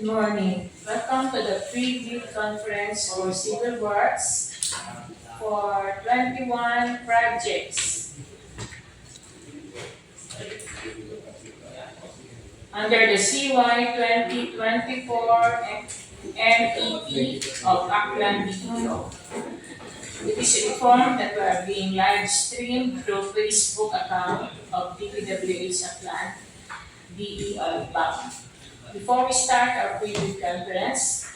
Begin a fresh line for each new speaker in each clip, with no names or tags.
Good morning. Welcome to the pre-bid conference for civil works for 21 projects under the CY 2024 MEP of Aklan DEO. It is informed that we are being live streamed through Facebook account of DPWH Aklan DEO Bank. Before we start our pre-bid conference,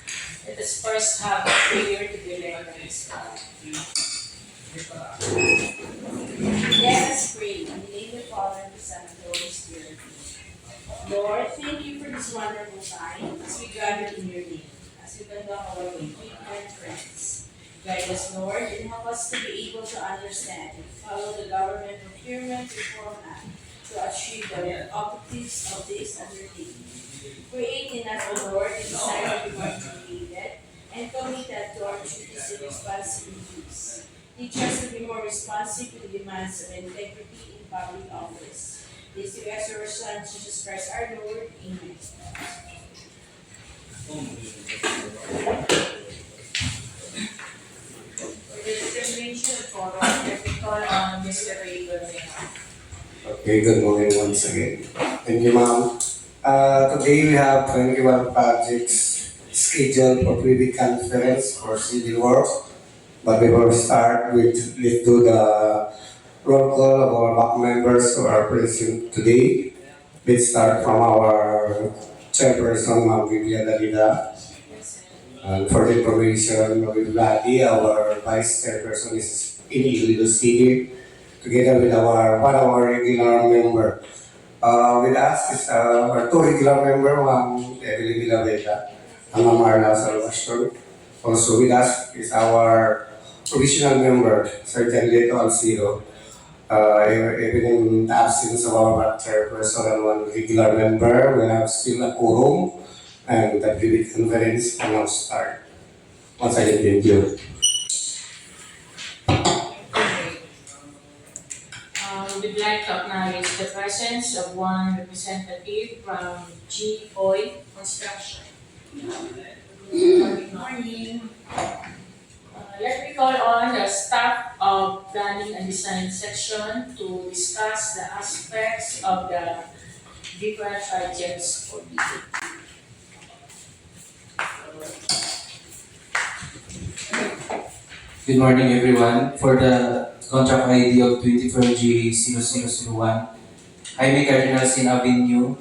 let us first have a prayer to be led by Ms. God.
Let us pray in the name of the Father, and the Son, and the Holy Spirit. Lord, thank you for this wonderful time as we gather in your name, as we conduct our weekly conference. Guide us, Lord, and help us to be able to understand and follow the Government Procurement Reform Act to achieve the objectives of this undertaking. Create in us, O Lord, the desire to be motivated and committed to our duties and responsibilities. Teach us to be more responsive to the demands of integrity in public office. This we ask our Son, Jesus Christ, our Lord. Amen.
For the determination of quorum, let me call on Mr. Revetment.
Okay, good morning once again. Thank you, ma'am. Today we have 21 projects scheduled for pre-bid conference for civil works. But before we start, let's do the roll call of our back members who are present today. Let's start from our chairperson, Ma'am Vivian Dalida. And for the information, with Brgy, our vice chairperson is in Iloilo City, together with one of our regular member. With us is our two regular member, Ma'am Evelyn Vilavega and Ma'am Marla Salvaston. Also with us is our provisional member, Sir Janleto Alcido. Even in the absence of our chairperson and one regular member, we have still a quorum and the pre-bid conference can now start. Once again, thank you.
We'd like to acknowledge the presence of one representative from G-Oil Construction. Good morning. Let me call on the staff of Planning and Design section to discuss the aspects of the different projects for bid.
Good morning, everyone. For the contract ID of 24G0001, Jaime Cardinal Sin Avenue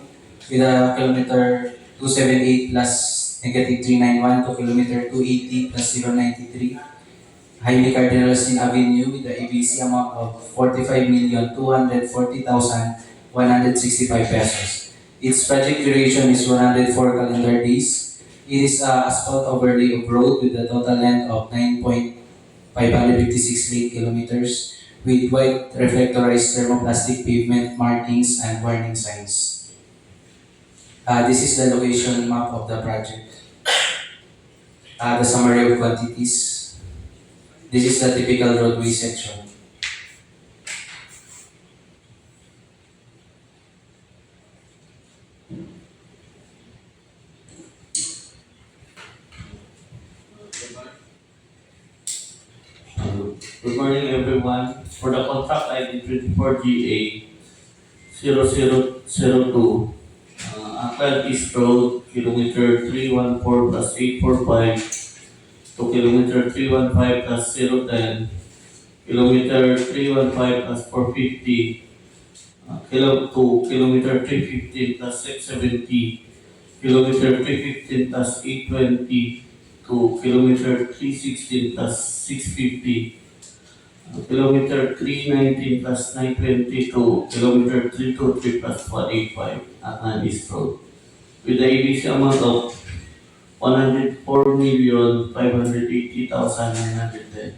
with a kilometer 278 plus negative 391 to kilometer 280 plus 093. Jaime Cardinal Sin Avenue with the ABC amount of 45,240,165 pesos. Its project duration is 104 calendar days. It is a asphalt overlay of road with a total length of 9.556 lane kilometers with white reflectorized thermoplastic pavement markings and warning signs. This is the location map of the project. The summary of quantities. This is the typical roadway section.
Good morning, everyone. For the contract ID 24GA 0002, Aklan West Road, kilometer 314 plus 845 to kilometer 315 plus 010, kilometer 315 plus 450, to kilometer 315 plus 670, kilometer 315 plus 820, to kilometer 316 plus 650, kilometer 319 plus 920 to kilometer 323 plus 185 Aklan West Road. With the ABC amount of 104,580,910.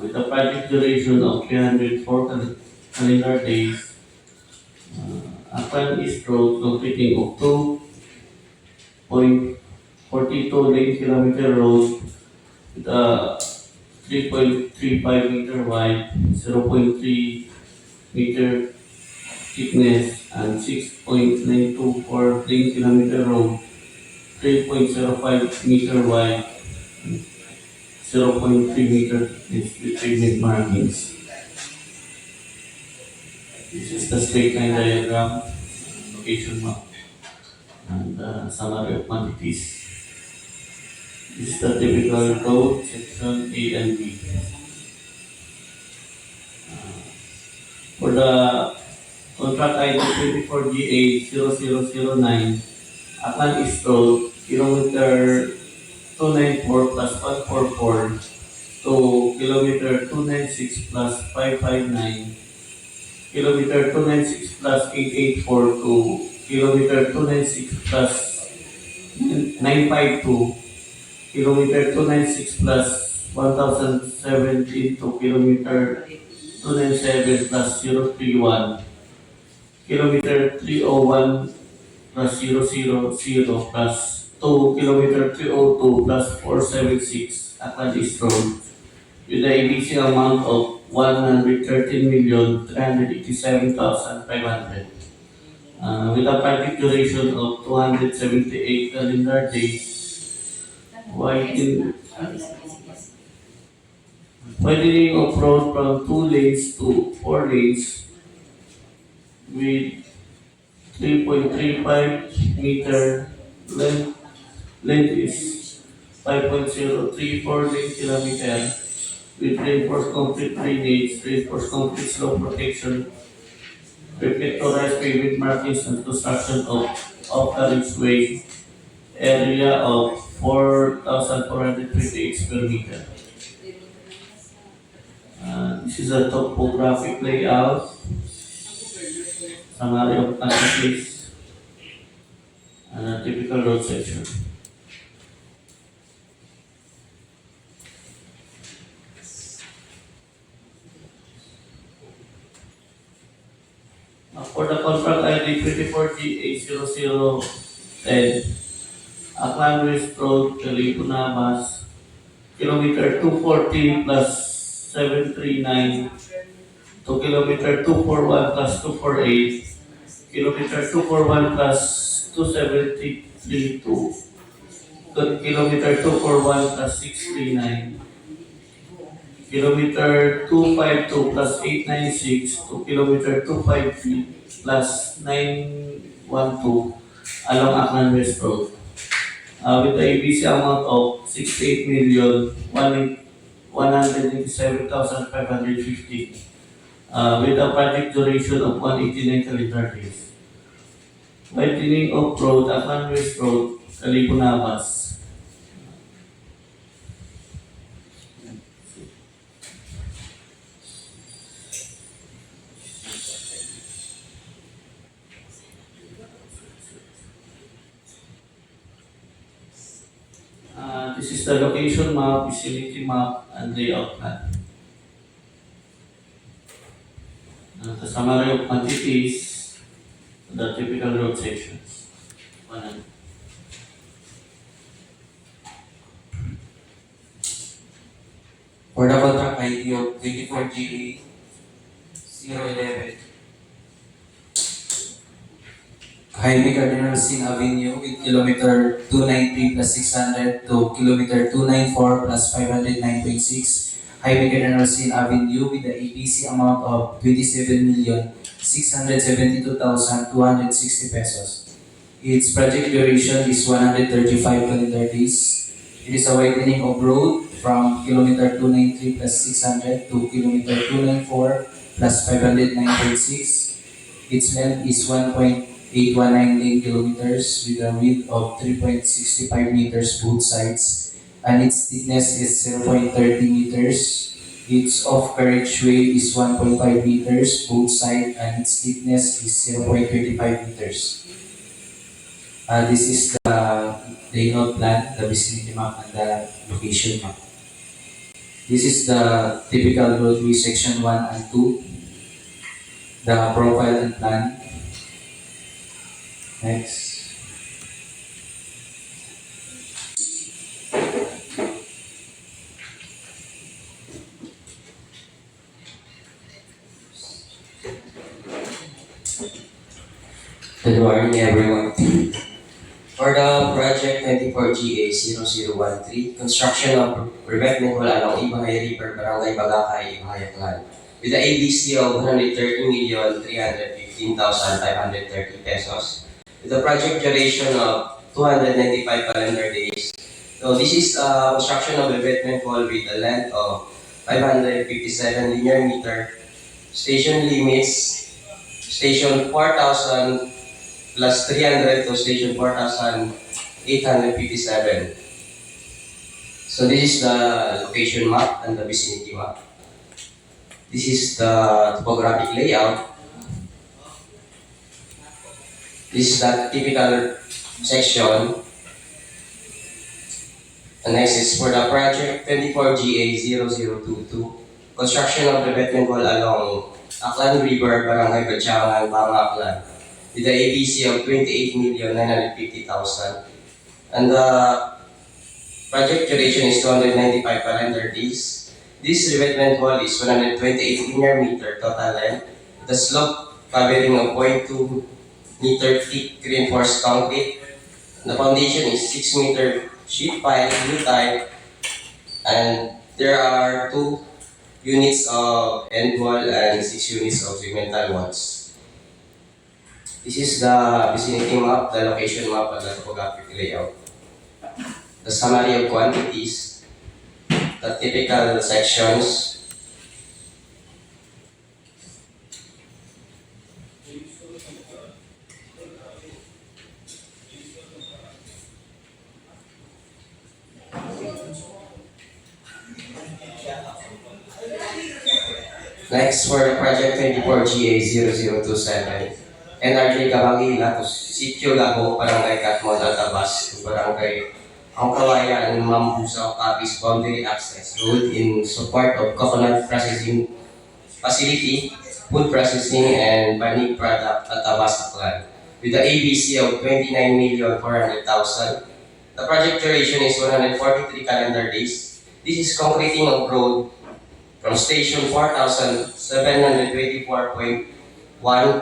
With a project duration of 304 calendar days, Aklan West Road completing of 2.42 lane kilometer road with a 3.35 meter wide, 0.3 meter thickness, and 6.924 lane kilometer road 3.05 meter wide, 0.3 meter thickness with pavement markings. This is the straight line diagram, location map, and summary of quantities. This is the typical road, section A and B. For the contract ID 24GA0009, Aklan East Road, kilometer 294 plus 144 to kilometer 296 plus 559, kilometer 296 plus 884 to kilometer 296 plus 952, kilometer 296 plus 1017 to kilometer 297 plus 031, kilometer 301 plus 000 plus 2 kilometer 302 plus 476 Aklan East Road with the ABC amount of 113,387,500 with a project duration of 278 calendar days, widening of road from 2 lanes to 4 lanes with 3.35 meter length. Length is 5.034 lane kilometer with reinforced concrete drainage, reinforced concrete slope protection, reflectorized pavement markings and construction of carriageway area of 4,428 square meter. This is a topographic layout, summary of quantities, and a typical road section. For the contract ID 24G80010, Aklan West Road, Kalibo-Nabas, kilometer 240 plus 739 to kilometer 241 plus 248, kilometer 241 plus 273 to kilometer 241 plus 639, kilometer 252 plus 896 to kilometer 253 plus 912 along Aklan West Road. With the ABC amount of 68,187,550 with a project duration of 189 calendar days. Widening of road, Aklan West Road, Kalibo-Nabas. This is the location map, vicinity map, and layout plan. The summary of quantities, the typical road sections.
For the contract ID of 24GA011, Jaime Cardinal Sin Avenue with kilometer 293 plus 600 to kilometer 294 plus 509.6. Jaime Cardinal Sin Avenue with the ABC amount of 27,672,260 pesos. Its project duration is 135 calendar days. It is a widening of road from kilometer 293 plus 600 to kilometer 294 plus 509.6. Its length is 1.819 kilometers with a width of 3.65 meters both sides, and its thickness is 0.30 meters. Its off-carriageway is 1.5 meters both sides, and its thickness is 0.25 meters. This is the layout plan, the vicinity map, and the location map. This is the typical roadway section 1 and 2, the profile and plan. Next. Good morning, everyone. For
For the project 24GA0013, construction of revetment wall along Ibajay River, Barangay Bagacay, Ibajay, Aklan, with the ABC of 130,315,530 pesos, with a project duration of 295 calendar days. So this is construction of revetment wall with a length of 557 linear meter, station limits, station 4,000 plus 300 to station 4,857. So this is the location map and the vicinity map. This is the topographic layout. This is the typical section. And next is for the project 24GA0022, construction of revetment wall along Aklan River, Barangay Brgy, Aklan, with the ABC of 28,950,000. And the project duration is 295 calendar days. This revetment wall is 128 linear meter total length. The slope covering a 0.2 meter thick reinforced concrete. The foundation is 6 meter sheet pile, blue type, and there are 2 units of end wall and 6 units of segmental walls. This is the vicinity map, the location map, and the topographic layout. The summary of quantities, the typical sections, next for the project 24GA0027, NRJ Kabangila to Sitio Lago, Barangay Katmon, Altabas, to Barangay Angkawayan, Mambusa, Capiz Boundary Access Road in support of coconut processing facility, food processing, and banig product at Tabas, Aklan, with the ABC of 29,400,000. The project duration is 143 calendar days. This is concreting of road from station 4,724.1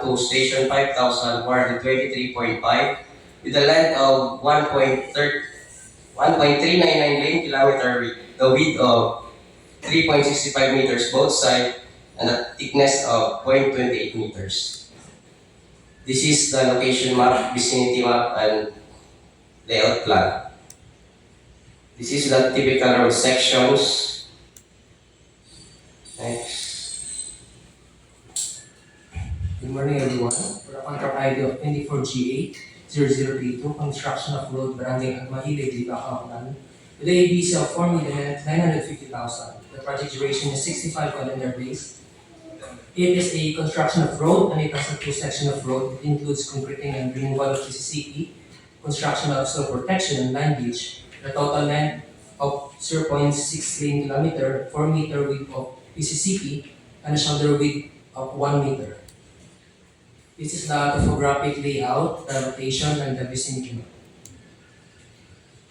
to station 5,423.5 with a length of 1.399 lane kilometer with the width of 3.65 meters both sides and a thickness of 0.28 meters. This is the location map, vicinity map, and layout plan. This is the typical road sections. Next.
Good morning, everyone. For the contract ID of 24GA0032, construction of road Barangay Agmahile, Aklan, with the ABC of 4,950,000. The project duration is 65 calendar days. It is a construction of road and it has a 2 section of road. It includes concreting and removal of PCCP, construction of slope protection and line bridge. The total length of 0.6 lane kilometer, 4 meter width of PCCP, and a shoulder width of 1 meter. This is the topographic layout, the location, and the vicinity map.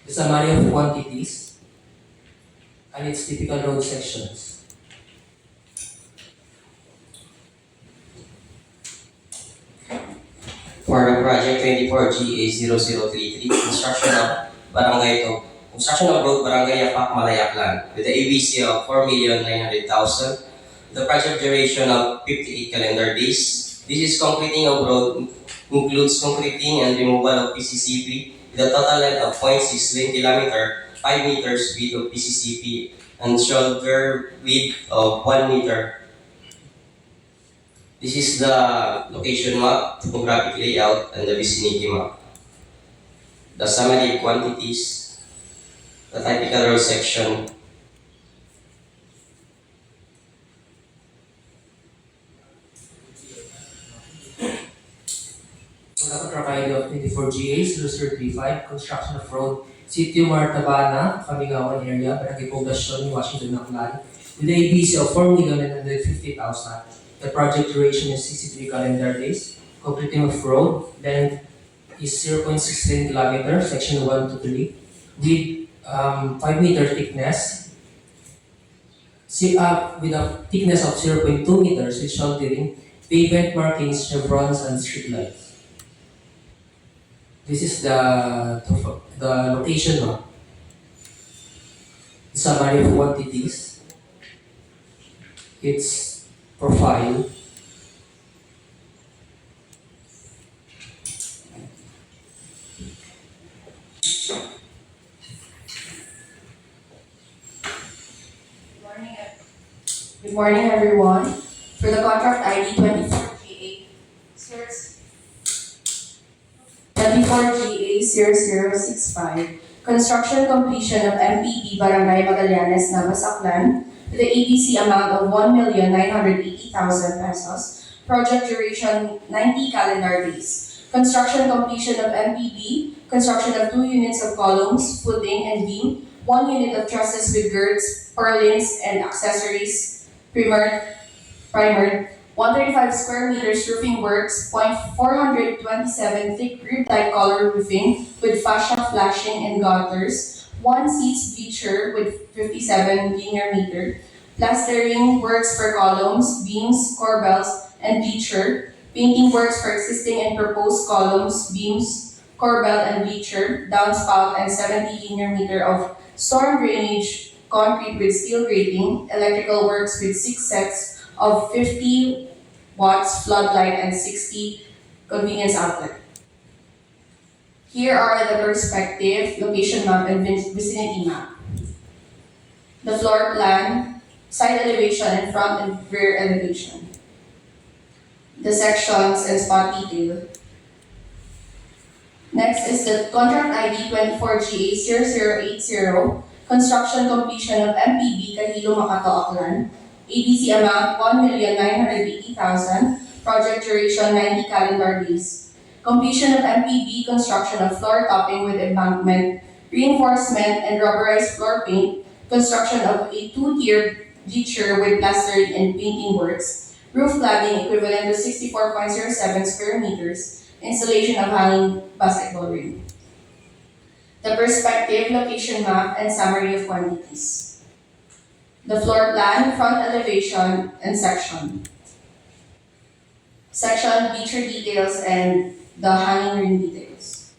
The summary of quantities and its typical road sections.
For the project 24GA0033, construction of road Barangay Yapak, Malay, Aklan, with the ABC of 4,900,000. The project duration of 58 calendar days. This is concreting of road, includes concreting and removal of PCCP with a total length of 0.6 lane kilometer, 5 meters width of PCCP, and shoulder width of 1 meter. This is the location map, topographic layout, and the vicinity map. The summary of quantities, the typical road section,
For the contract ID of 24GA0035, construction of road Sitio Martabana, Kamigawan area, Barangay Poblacion, Washington, Aklan, with the ABC of 4,950,000. The project duration is 63 calendar days. Completing of road length is 0.6 lane kilometer, section 1 to 3, with 5 meter thickness, with a thickness of 0.2 meters with shouldering, pavement markings, chevrons, and street lights. This is the location map. Summary of quantities. Its profile.
Good morning, everyone. For the contract ID 24GA0065, construction completion of MPD Barangay Magallanes-Nabas, Aklan, with the ABC amount of 1,980,000 pesos. Project duration 90 calendar days. Construction completion of MPB, construction of 2 units of columns, footing, and beam, 1 unit of trusses with girts, purlins, and accessories, primered, 135 square meters roofing works, 427 thick grid-like color roofing with fascia flashing and gutters, 1 seats bleacher with 57 linear meter, plastering works for columns, beams, corbels, and bleacher, painting works for existing and proposed columns, beams, corbel, and bleacher, downspout, and 70 linear meter of storm drainage, concrete with steel grating, electrical works with 6 sets of 50 watts floodlight and 60 convenience outlet. Here are the perspective, location map, and vicinity map. The floor plan, side elevation, and front and rear elevation. The sections and spot detail. Next is the contract ID 24GA0080, construction completion of MPB Kalibo-Nabas, Aklan. ABC amount 1,980,000, project duration 90 calendar days. Completion of MPB construction of floor topping with embankment, reinforcement and rubberized floor paint, construction of a 2-tier bleacher with plastering and painting works, roof cladding equivalent to 64.07 square meters, installation of hanging basketball ring. The perspective, location map, and summary of quantities. The floor plan, front elevation, and section. Section, bleacher details, and the hanging ring details.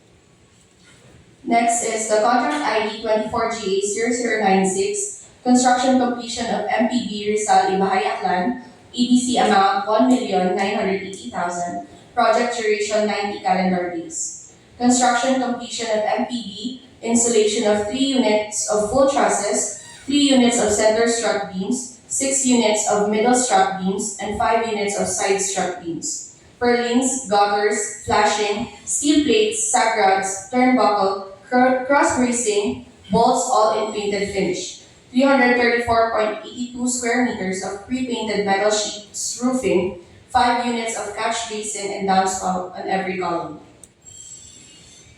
Next is the contract ID 24GA0096, construction completion of MPB Rizal Ibajay Aklan, ABC amount 1,980,000, project duration 90 calendar days. Construction completion of MPB, installation of 3 units of full trusses, 3 units of center strut beams, 6 units of middle strut beams, and 5 units of side strut beams. Purlins, gutters, flashing, steel plates, sack rods, turnbuckle, cross bracing, bolts all in painted finish. 334.82 square meters of pre-painted metal sheets roofing, 5 units of catch basin and downspout on every column.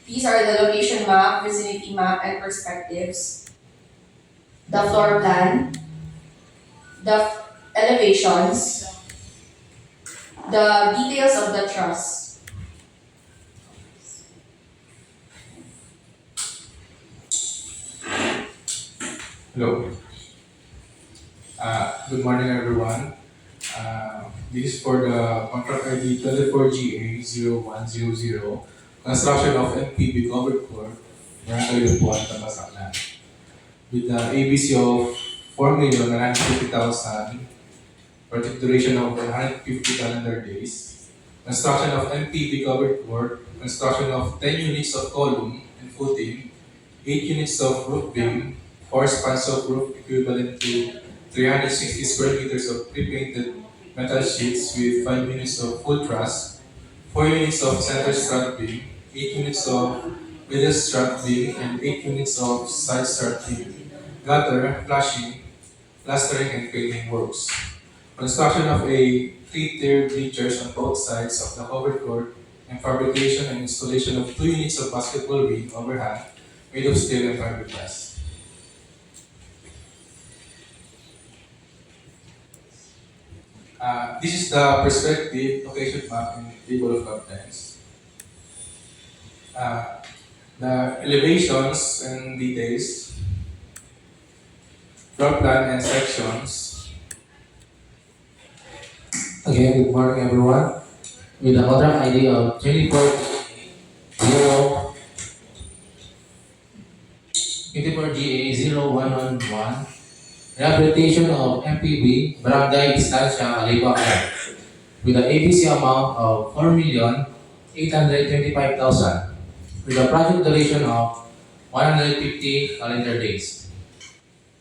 These are the location map, vicinity map, and perspectives. The floor plan, the elevations, the details of the truss.
Hello. Good morning, everyone. This is for the contract ID 24GA0100, construction of MPB covered court, Kalibo-Nabas, Aklan, with the ABC of 4,950,000, project duration of 150 calendar days, construction of MPB covered court, construction of 10 units of column and footing, 8 units of roof beam, 4 spans of roof equivalent to 360 square meters of pre-painted metal sheets with 5 units of full truss, 4 units of center strut beam, 8 units of middle strut beam, and 8 units of side strut beam, gutter, flashing, plastering, and painting works. Construction of a 3-tier bleachers on both sides of the covered court, and fabrication and installation of 2 units of basketball ring overhang made of steel and fiberglass. This is the perspective location map in table of contents. The elevations and details, floor plan and sections.
Again, good morning, everyone. With the contract ID of 24 24GA0111, rehabilitation of MPB, Barangay Estancia, Kalibo-Nabas, with an ABC amount of 4,825,000, with a project duration of 150 calendar days.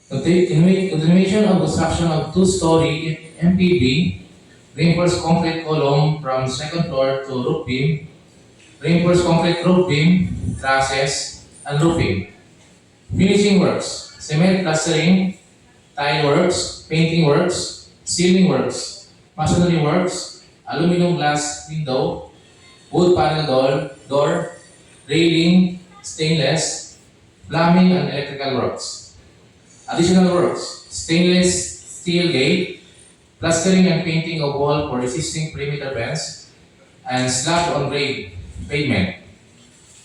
Continuation of construction of two-story MPB, reinforced concrete column from second floor to roof beam, reinforced concrete roof beam, trusses, and roofing. Finishing works, cement plastering, tile works, painting works, ceiling works, masonry works, aluminum glass window, wood panel door, railing, stainless, plumbing and electrical works. Additional works, stainless steel gate, plastering and painting of wall for existing perimeter fence, and slab on grade pavement.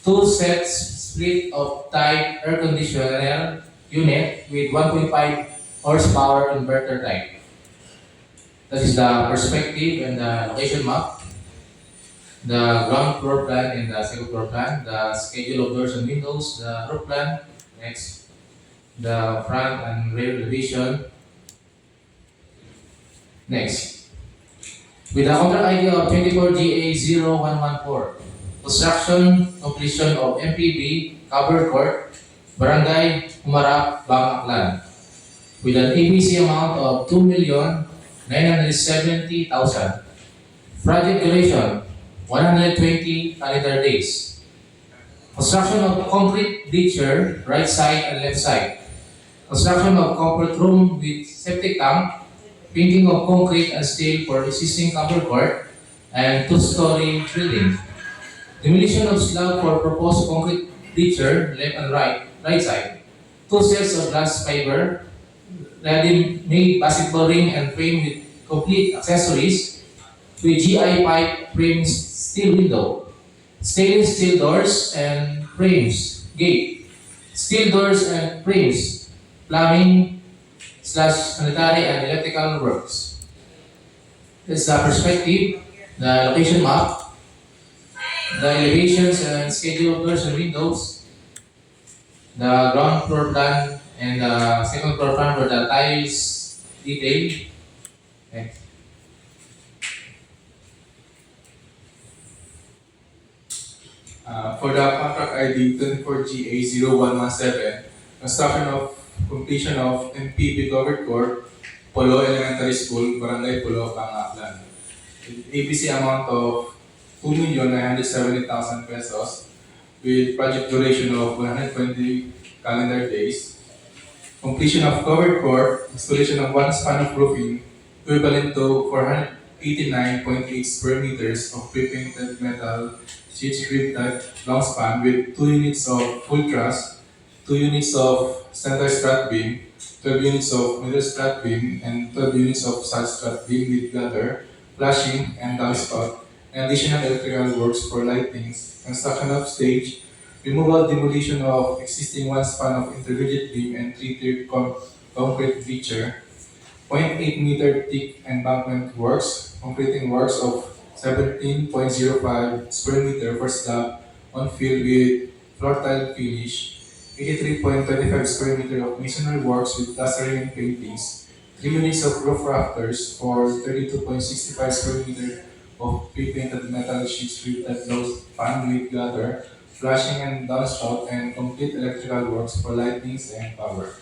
Two sets split of type air conditioner unit with 1.5 horsepower inverter type. That is the perspective and the location map, the ground floor plan and the second floor plan, the schedule of doors and windows, the roof plan, next, the front and rear elevation, next. With the contract ID of 24GA0114, construction completion of MPB covered court, Barangay Humarap, Bagacay, with an ABC amount of 2,970,000. Project duration 120 calendar days. Construction of concrete bleacher, right side and left side. Construction of comfort room with septic tank, painting of concrete and steel for existing covered court, and two-story building. Demolition of slab for proposed concrete bleacher, left and right side. Two sets of glass fiber, ready-made basketball ring and frame with complete accessories, with GI pipe frames, steel window, stainless steel doors and frames, gate, steel doors and frames, plumbing / sanitary and electrical works. This is the perspective, the location map, the elevations and schedule of doors and windows, the ground floor plan and the second floor plan for the tiles detail. Next.
For the contract ID 24GA0117, completion of MPB covered court, Polo Elementary School, Barangay Polo, Aklan. ABC amount of 2,970,000 pesos with project duration of 120 calendar days. Completion of covered court, installation of one span of roofing equivalent to 489.8 square meters of pre-painted metal sheet rib type long span with 2 units of full truss, 2 units of center strut beam, 12 units of middle strut beam, and 12 units of side strut beam with gutter, flashing, and downspout, and additional electrical works for lightings, construction of stage, removal demolition of existing one span of intermediate beam and 3-tiered concrete bleacher, 0.8 meter thick embankment works, concreting works of 17.05 square meter for slab on field with floor tile finish, 83.25 square meter of masonry works with plastering and paintings, 3 units of roof rafters for 32.65 square meter of pre-painted metal sheets with that low fan with gutter, flashing and downspout, and complete electrical works for lightnings and power.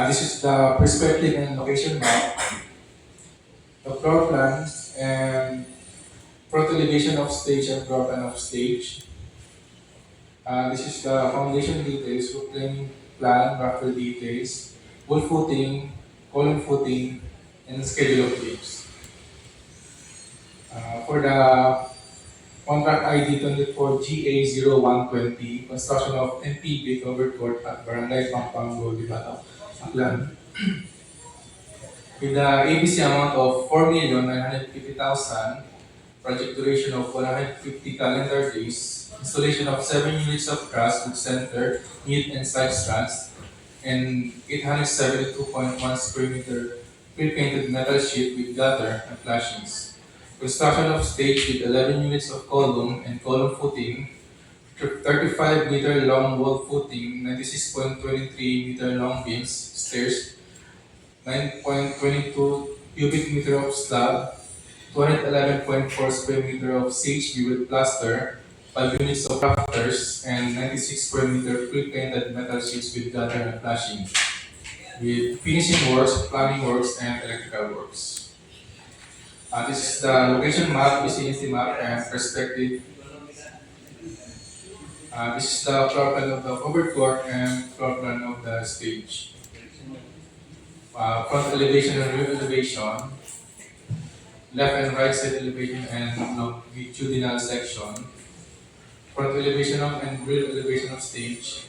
This is the perspective and location map, the floor plans, and front elevation of stage and floor plan of stage. This is the foundation details, roof plane plan, rafter details, wood footing, column footing, and schedule of beams. For the contract ID 24GA0120, construction of MPB covered court at Barangay Pampanga, Aklan. With the ABC amount of 4,950,000, project duration of 150 calendar days, installation of 7 units of truss with center, mid and side strands, and 872.1 square meter pre-painted metal sheet with gutter and flashings. Construction of stage with 11 units of column and column footing, 35-meter long wall footing, 96.23-meter long beams, stairs, 9.22 cubic meter of slab, 211.4 square meter of CHB with plaster, 5 units of rafters, and 96 square meter pre-painted metal sheets with gutter and flashing, with finishing works, plumbing works, and electrical works. This is the location map, vicinity map, and perspective. This is the floor plan of the covered court and floor plan of the stage. Front elevation and rear elevation, left and right side elevation and longitudinal section, front elevation of and rear elevation of stage,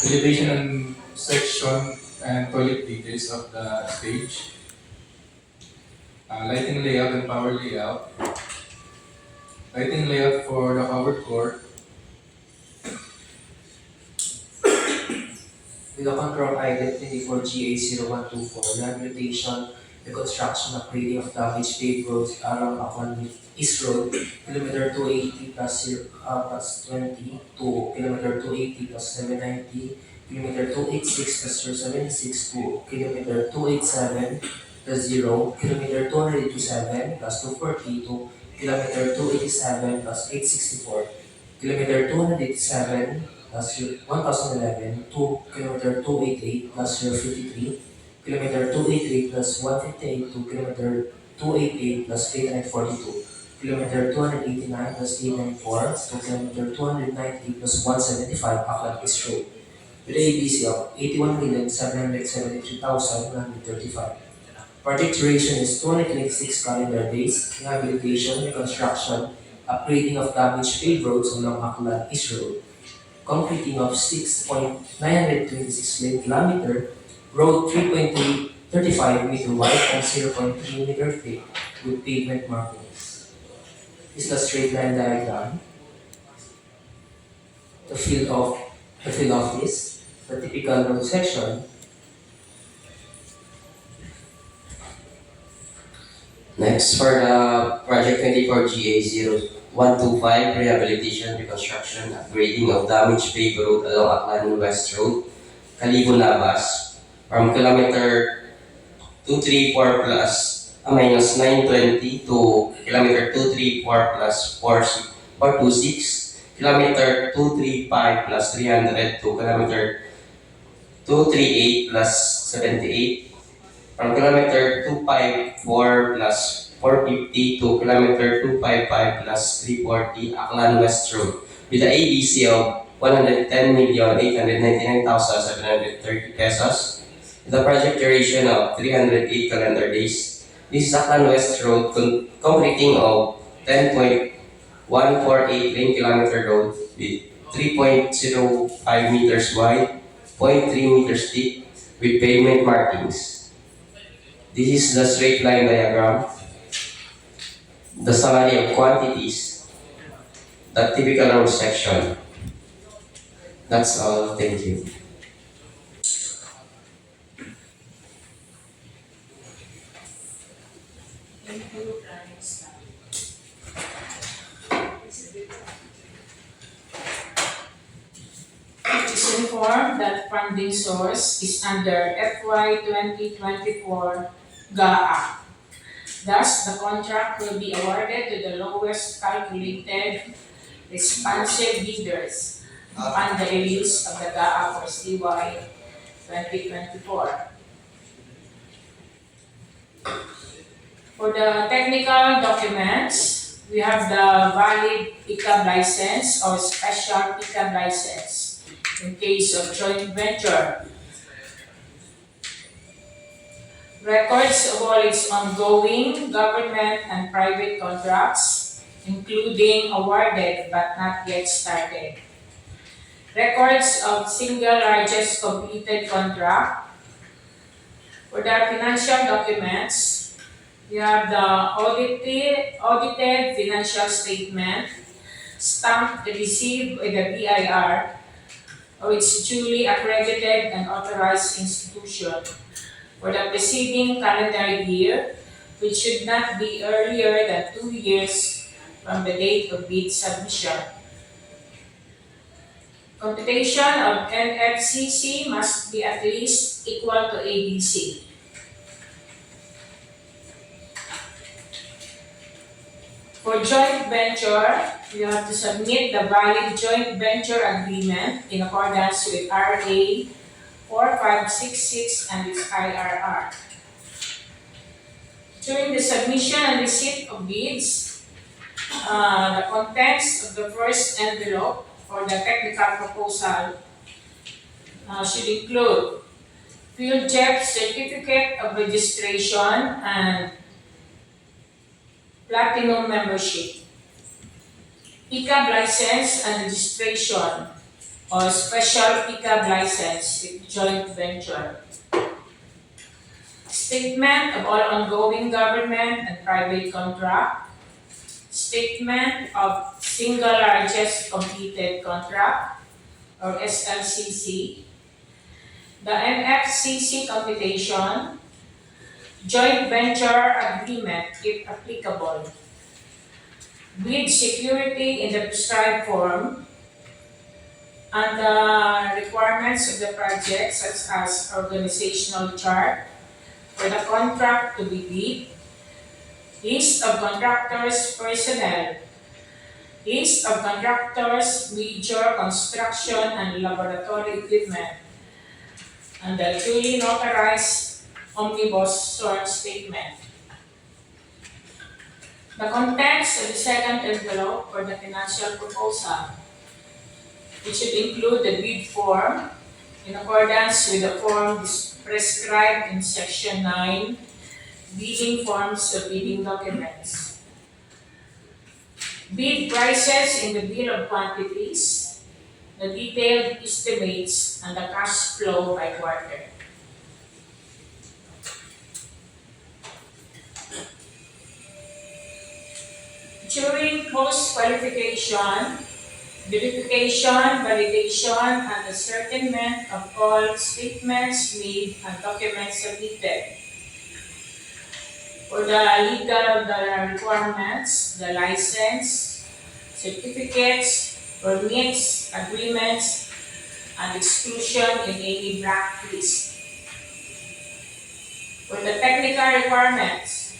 elevation and section and toilet details of the stage, lighting layout and power layout, lighting layout for the covered court,
With the control item 24GA0124, rehabilitation, the construction, upgrading of damaged paved roads along Aklan East Road, kilometer 280 plus 20 to kilometer 280 plus 790, kilometer 286 plus 076 to kilometer 287 plus 0, kilometer 287 plus 240 to kilometer 287 plus 864, kilometer 287 plus 1011 to kilometer 288 plus 053, kilometer 288 plus 158 to kilometer 288 plus 842, kilometer 289 plus 894 to kilometer 290 plus 175 Aklan West Road, with a ABC of 81,773,135. Project duration is 226 calendar days, rehabilitation, reconstruction, upgrading of damaged paved roads along Aklan East Road, concreting of 6.926 lane kilometer, road 3.35 meter wide and 0.3 meter thick with pavement markings. This is the straight line diagram, the field office, the typical road section.
Next, for the Project 24GA0125, rehabilitation, reconstruction, upgrading of damaged paved road along Aklan West Road, Kalibo-Nabas, from kilometer 234 plus minus 920 to kilometer 234 plus 426, kilometer 235 plus 300 to kilometer 238 plus 78, from kilometer 254 plus 450 to kilometer 255 plus 340 Aklan West Road with the ABC of 110,899,730 pesos. The project duration of 308 calendar days. This is Aklan West Road concreting of 10.148 lane kilometer road with 3.05 meters wide, 0.3 meters thick with pavement markings. This is the straight line diagram, the summary of quantities, the typical road section. That's all. Thank you.
Thank you, planning staff. It is informed that funding source is under FY 2024 GAA. Thus, the contract will be awarded to the lowest calculated responsive bidders upon the release of the GAA for CY 2024. For the technical documents, we have the valid ICAB license or special ICAB license in case of joint venture. Records of all its ongoing government and private contracts, including awarded but not yet started. Records of single largest completed contract. For the financial documents, we have the audited financial statement, stamped received with the BIR of its duly accredited and authorized institution for the preceding calendar year, which should not be earlier than 2 years from the date of bid submission. Computation of NFCC must be at least equal to ABC. For joint venture, you have to submit the valid joint venture agreement in accordance with RA 4566 and its IRR. During the submission and receipt of bids, the contents of the first envelope for the technical proposal should include Field Jet Certificate of Registration and Platinum Membership, PICAB License and Registration, or Special PICAB License with joint venture, Statement of all ongoing government and private contract, Statement of Single Largest Completed Contract, or SLCC, the NFCC computation, joint venture agreement if applicable, bid security in the prescribed form, and the requirements of the project such as organizational chart for the contract to be bid, list of contractors' personnel, list of contractors' major construction and laboratory equipment, and the duly notarized omnibus sworn statement. The contents of the second envelope for the financial proposal, which should include the bid form in accordance with the form prescribed in Section 9, bidding forms of bidding documents, bid prices in the bill of quantities, the detailed estimates, and the cash flow by quarter. During post-qualification, verification, validation, and ascertainment of all statements made and documents submitted. For the legal requirements, the license, certificates, permits, agreements, and exclusion in any blacklist. For the technical requirements,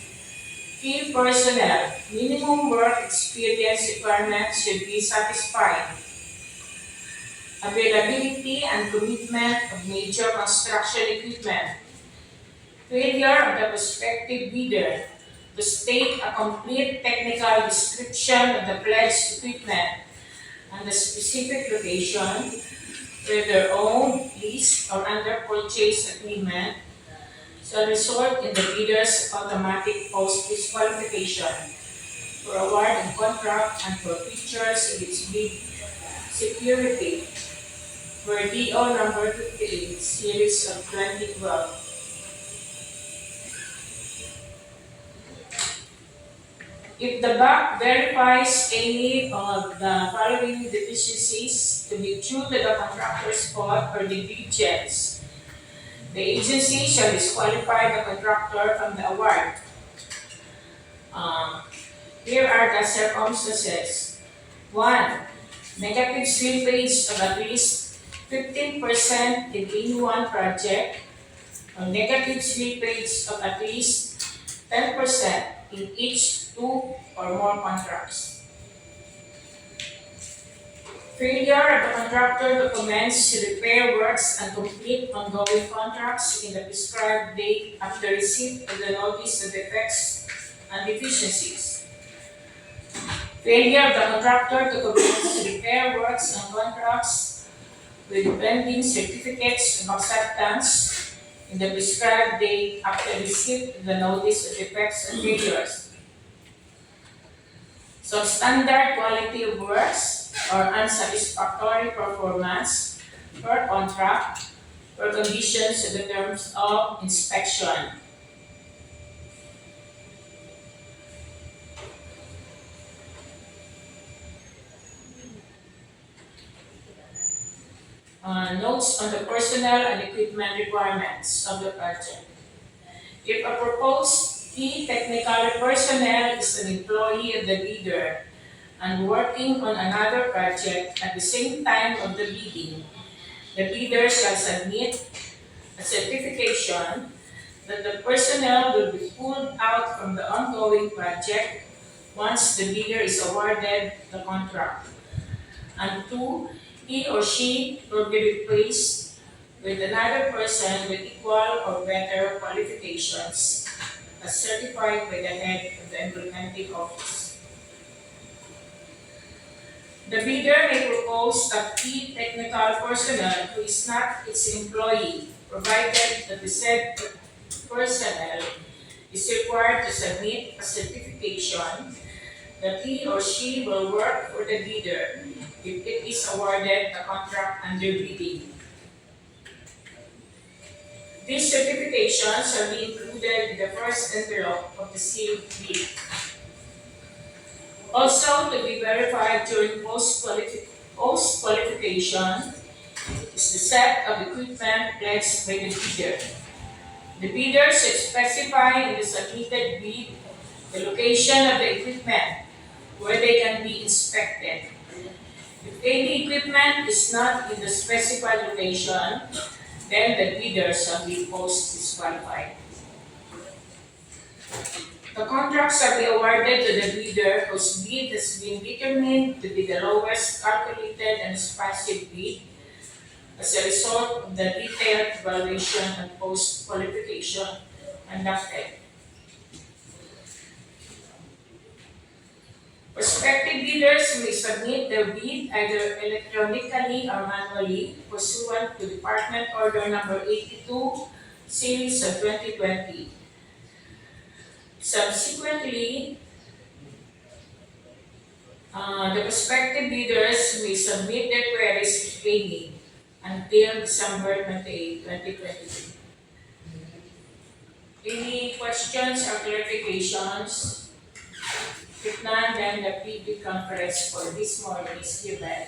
field personnel, minimum work experience requirements should be satisfied. Availability and commitment of major construction equipment. Failure of the prospective bidder to state a complete technical description of the pledged equipment and the specific location, whether owned, leased, or under purchase agreement, shall result in the bidder's automatic post-disqualification for award and contract and for features of its bid security for DO number 58, series of 2012. If the BAC verifies any of the following deficiencies to be due to the contractor's fault or negligence, the agency shall disqualify the contractor from the award. Here are the circumstances. 1. Negative slippage of at least 15% in any one project, or negative slippage of at least 10% in each 2 or more contracts. Failure of the contractor to commence repair works and complete ongoing contracts in the prescribed date after receipt of the notice of defects and deficiencies. Failure of the contractor to commence repair works and contracts with pending certificates of acceptance in the prescribed date after receipt of the notice of defects and failures. Substandard quality of works or unsatisfactory performance per contract or conditions in the terms of inspection. Notes on the personnel and equipment requirements of the project. If a proposed key technical personnel is an employee of the bidder and working on another project at the same time of the bidding, the bidder shall submit a certification that the personnel will be pulled out from the ongoing project once the bidder is awarded the contract. And two, he or she will be replaced with another person with equal or better qualifications as certified by the head of the implementing office. The bidder may propose a key technical personnel who is not its employee, provided that the said personnel is required to submit a certification that he or she will work for the bidder if it is awarded a contract under bidding. These certifications shall be included in the first envelope of the sealed bid. Also, to be verified during post-qualification is the set of equipment pledged by the bidder. The bidder should specify in the submitted bid the location of the equipment where they can be inspected. If any equipment is not in the specified location, then the bidder shall be post-disqualified. The contract shall be awarded to the bidder whose bid has been determined to be the lowest calculated and responsive bid as a result of the detailed evaluation and post-qualification conducted. Prospective bidders may submit their bid either electronically or manually pursuant to Department Order Number 82, Series of 2020. Subsequently, the prospective bidders may submit their queries if any until December 28, 2023. Any questions or clarifications? If none, then the PB conference for this morning is given.